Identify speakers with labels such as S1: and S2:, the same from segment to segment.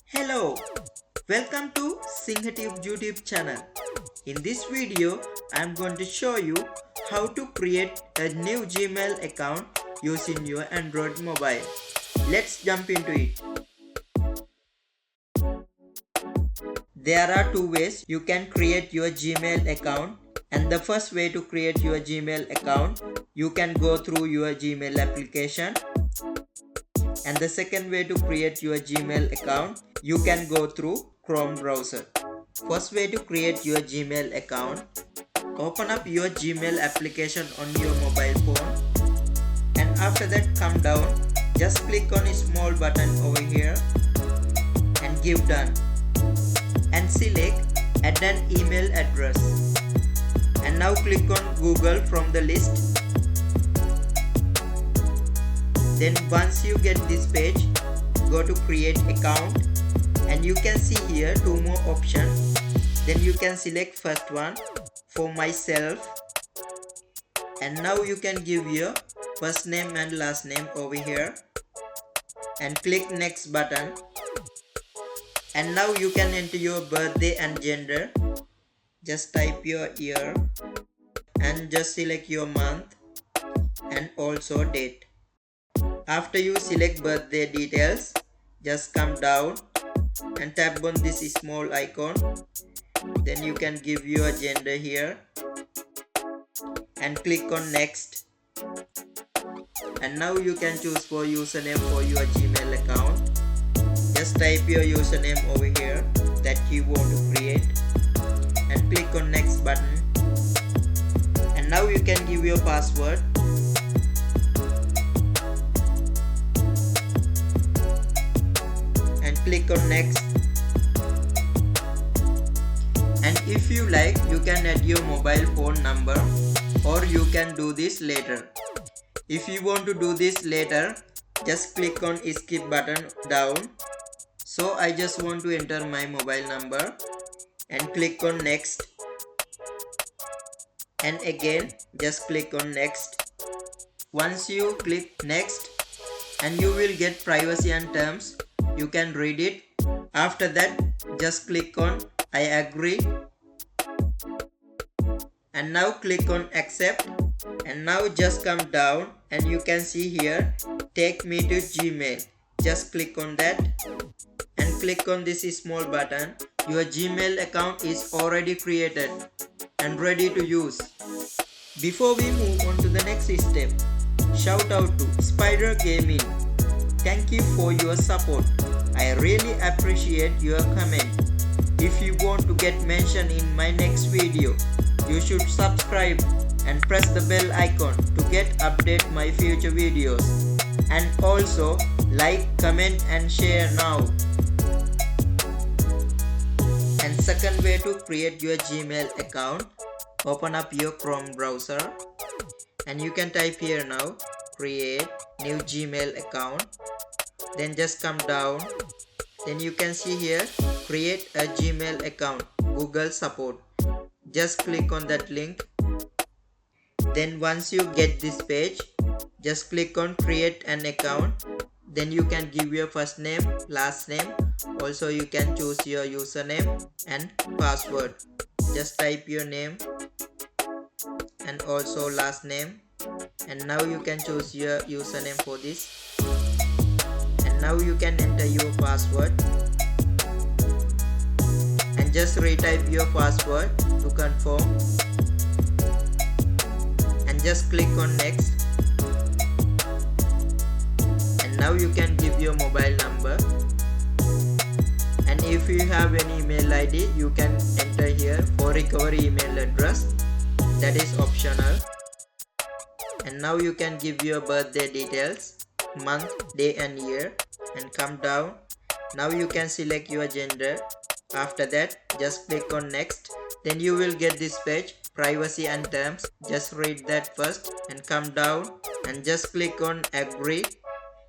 S1: Hello, welcome to Sinha YouTube channel. In this video, I am going to show you how to create a new Gmail account using your Android mobile. Let's jump into it. There are two ways you can create your Gmail account, and the first way to create your Gmail account, you can go through your Gmail application. And the second way to create your Gmail account, you can go through Chrome browser. First way to create your Gmail account, open up your Gmail application on your mobile phone, and after that come down, just click on a small button over here and give done, and select add an email address, and now click on Google from the list. Then once you get this page, go to create account, and you can see here two more options. Then you can select first one, for myself, and now you can give your first name and last name over here and click next button, and now you can enter your birthday and gender. Just type your year and just select your month and also date. After you select birthday details, just come down and tap on this small icon. Then you can give your gender here and click on next. And now you can choose for username for your Gmail account. Just type your username over here that you want to create and click on next button. And now you can give your password. Click on next, and if you like, you can add your mobile phone number, or you can do this later. If you want to do this later, just click on skip button down. So I just want to enter my mobile number and click on next, and again just click on next. Once you click next, and you will get privacy and terms. You can read it. After that, just click on I agree, and now click on accept, and now just come down and you can see here take me to Gmail. Just click on that and click on this small button. Your Gmail account is already created and ready to use. Before we move on to the next step, shout out to Spider Gaming. Thank you for your support. I really appreciate your comment. If you want to get mentioned in my next video, you should subscribe and press the bell icon to get update my future videos. And also like, comment and share now. And second way to create your Gmail account, open up your Chrome browser, and you can type here now create new Gmail account. Then just come down. Then you can see here create a Gmail account, Google support. Just click on that link. Then once you get this page, just click on create an account. Then you can give your first name, last name. Also you can choose your username and password. Just type your name and also last name. And now you can choose your username for this. Now you can enter your password and just retype your password to confirm, and just click on next. And now you can give your mobile number, and if you have an email ID, you can enter here for recovery email address, that is optional. And now you can give your birthday details, month, day and year, and come down. Now you can select your gender. After that, just click on next. Then you will get this page, privacy and terms. Just read that first and come down and just click on agree.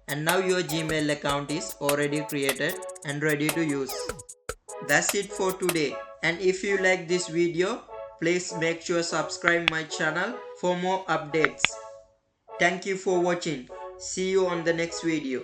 S1: And now your Gmail account is already created and ready to use. That's it for today. And if you like this video, please make sure subscribe my channel for more updates. Thank you for watching. See you on the next video.